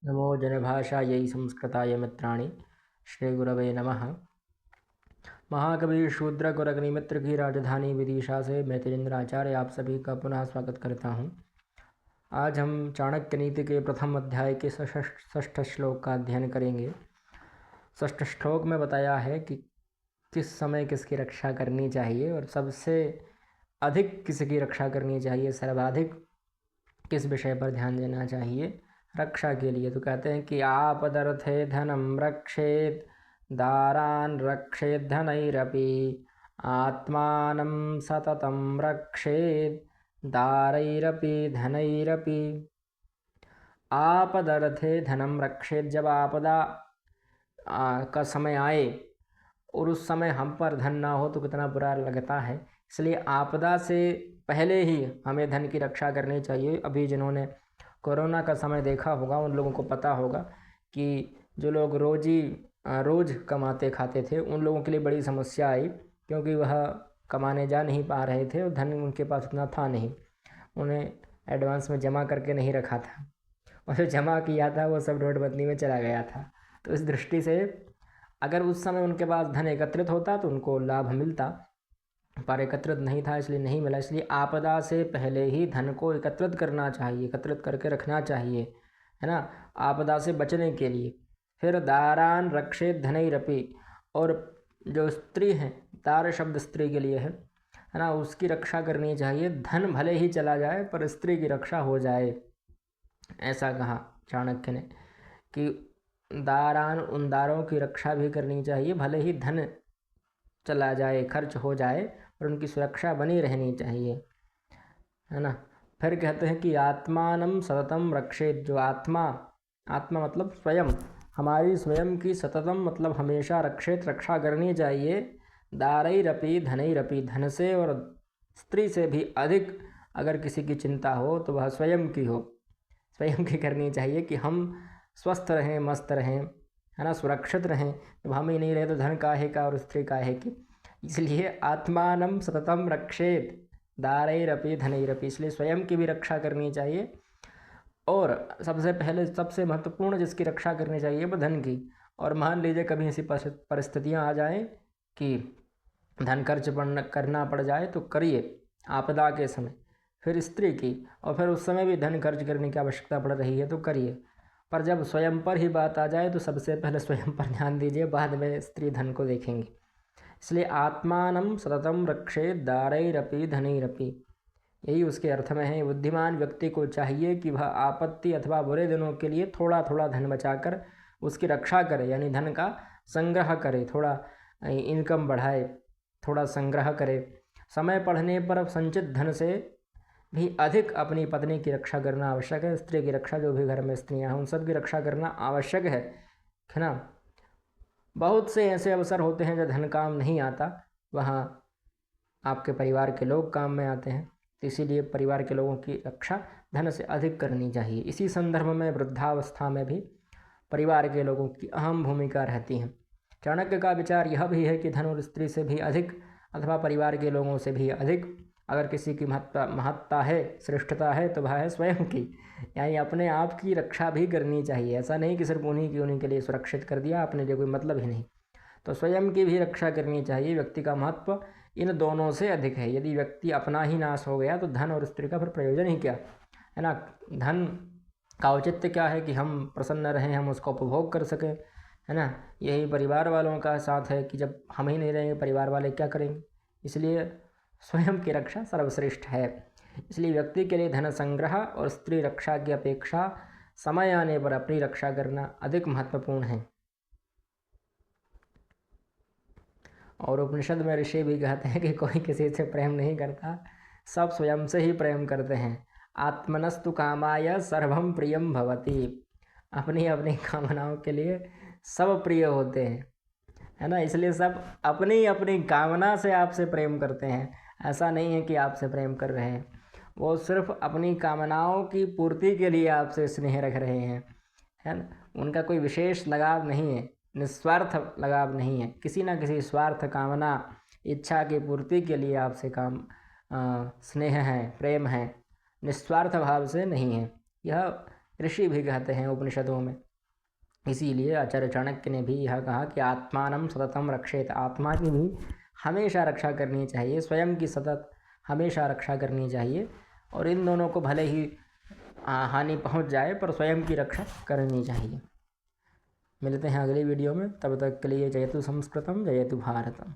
नमो जनभाषायै संस्कृताय मित्राणि श्रीगुरवे नमः। महाकवि शूद्र और अग्निमित्र की राजधानी विदिशा से मैं तेजेंद्र आचार्य आप सभी का पुनः स्वागत करता हूँ। आज हम चाणक्य नीति के प्रथम अध्याय के षष्ठ श्लोक का अध्ययन करेंगे। षष्ठ श्लोक में बताया है कि किस समय किसकी रक्षा करनी चाहिए और सबसे अधिक किसकी रक्षा करनी चाहिए, सर्वाधिक किस विषय पर ध्यान देना चाहिए रक्षा के लिए। तो कहते हैं कि आपदर्थे धनम रक्षेत, दारान रक्षेत धनैरपि, आत्मानं सततं रक्षेत, दारैरपि धनैरपि। आपदर्थे धनम रक्षेत, जब आपदा का समय आए और उस समय हम पर धन ना हो तो कितना बुरा लगता है। इसलिए आपदा से पहले ही हमें धन की रक्षा करनी चाहिए। अभी जिन्होंने कोरोना का समय देखा होगा उन लोगों को पता होगा कि जो लोग रोज़ कमाते खाते थे उन लोगों के लिए बड़ी समस्या आई, क्योंकि वह कमाने जा नहीं पा रहे थे और धन उनके पास उतना था नहीं, उन्हें एडवांस में जमा करके नहीं रखा था और जो जमा किया था वो सब नोटबंदी में चला गया था। तो इस दृष्टि से अगर उस समय उनके पास धन एकत्रित होता तो उनको लाभ मिलता, पर एकत्रित नहीं था इसलिए नहीं मिला। इसलिए आपदा से पहले ही धन को एकत्रित करना चाहिए, एकत्रित करके रखना चाहिए, है ना, आपदा से बचने के लिए। फिर दारान रक्षेत धनैरपि, और जो स्त्री हैं, दार शब्द स्त्री के लिए है ना, उसकी रक्षा करनी चाहिए। धन भले ही चला जाए पर स्त्री की रक्षा हो जाए, ऐसा कहा चाणक्य ने कि दारान, उन दारों की रक्षा भी करनी चाहिए, भले ही धन चला जाए, खर्च हो जाए, और उनकी सुरक्षा बनी रहनी चाहिए, है ना। फिर कहते हैं कि आत्मानं सततं रक्षेत, जो आत्मा मतलब स्वयं, हमारी स्वयं की सततम मतलब हमेशा रक्षेत, रक्षा करनी चाहिए। दारैरपि धनैरपि, धन से और स्त्री से भी अधिक अगर किसी की चिंता हो तो वह स्वयं की हो, स्वयं की करनी चाहिए कि हम स्वस्थ रहें, मस्त रहें, है ना, सुरक्षित रहें। जब हम ही नहीं रहे तो धन काहे का और स्त्री काहे की। इसलिए आत्मानं सततं रक्षेत दारैरपि धनैरपि, इसलिए स्वयं की भी रक्षा करनी चाहिए। और सबसे पहले सबसे महत्वपूर्ण जिसकी रक्षा करनी चाहिए वो धन की। और मान लीजिए कभी ऐसी परिस्थितियाँ आ जाएं कि धन खर्च करना पड़ जाए तो करिए आपदा के समय। फिर स्त्री की, और फिर उस समय भी धन खर्च करने की आवश्यकता पड़ रही है तो करिए। पर जब स्वयं पर ही बात आ जाए तो सबसे पहले स्वयं पर ध्यान दीजिए, बाद में स्त्री धन को देखेंगे। इसलिए आत्मानं सततं रक्षेत दारैरपि धनैरपि, यही उसके अर्थ में है। बुद्धिमान व्यक्ति को चाहिए कि वह आपत्ति अथवा बुरे दिनों के लिए थोड़ा थोड़ा धन बचाकर उसकी रक्षा करे, यानी धन का संग्रह करे, थोड़ा इनकम बढ़ाए, थोड़ा संग्रह करे। समय पढ़ने पर संचित धन से भी अधिक अपनी पत्नी की रक्षा करना आवश्यक है। स्त्री की रक्षा, जो भी घर में स्त्रियां हैं उन सब की रक्षा करना आवश्यक है ना। बहुत से ऐसे अवसर होते हैं जब धन काम नहीं आता, वहाँ आपके परिवार के लोग काम में आते हैं, तो इसीलिए परिवार के लोगों की रक्षा धन से अधिक करनी चाहिए। इसी संदर्भ में वृद्धावस्था में भी परिवार के लोगों की अहम भूमिका रहती है। चाणक्य का विचार यह भी है कि धन और स्त्री से भी अधिक अथवा परिवार के लोगों से भी अधिक अगर किसी की महत्ता है, श्रेष्ठता है, तो वह है स्वयं की, यानी अपने आप की रक्षा भी करनी चाहिए। ऐसा नहीं कि सिर्फ उन्हीं के लिए सुरक्षित कर दिया, अपने लिए कोई मतलब ही नहीं, तो स्वयं की भी रक्षा करनी चाहिए। व्यक्ति का महत्व इन दोनों से अधिक है। यदि व्यक्ति अपना ही नाश हो गया तो धन और स्त्री का फिर प्रयोजन ही क्या, है ना। धन का औचित्य क्या है कि हम प्रसन्न रहें, हम उसका उपभोग कर सकें, है ना। यही परिवार वालों का साथ है कि जब हम ही नहीं रहेंगे परिवार वाले क्या करेंगे। इसलिए स्वयं की रक्षा सर्वश्रेष्ठ है। इसलिए व्यक्ति के लिए धन संग्रह और स्त्री रक्षा की अपेक्षा समय आने पर अपनी रक्षा करना अधिक महत्वपूर्ण है। और उपनिषद में ऋषि भी कहते हैं कि कोई किसी से प्रेम नहीं करता, सब स्वयं से ही प्रेम करते हैं। आत्मनस्तु कामाय सर्वम प्रियम भवति, अपनी अपनी कामनाओं के लिए सब प्रिय होते हैं, है ना। इसलिए सब अपनी अपनी कामना से आपसे प्रेम करते हैं, ऐसा नहीं है कि आपसे प्रेम कर रहे हैं, वो सिर्फ अपनी कामनाओं की पूर्ति के लिए आपसे स्नेह रख रहे हैं, है ना। उनका कोई विशेष लगाव नहीं है, निस्वार्थ लगाव नहीं है, किसी ना किसी स्वार्थ, कामना, इच्छा की पूर्ति के लिए आपसे स्नेह है, प्रेम है, निस्वार्थ भाव से नहीं है। यह ऋषि भी कहते हैं उपनिषदों में। इसीलिए आचार्य चाणक्य ने भी यह कहा कि आत्मानं सततम रक्षेत, आत्मा की भी हमेशा रक्षा करनी चाहिए, स्वयं की सतत हमेशा रक्षा करनी चाहिए। और इन दोनों को भले ही हानि पहुंच जाए पर स्वयं की रक्षा करनी चाहिए। मिलते हैं अगली वीडियो में, तब तक के लिए जयतु संस्कृतम जयतु भारतम।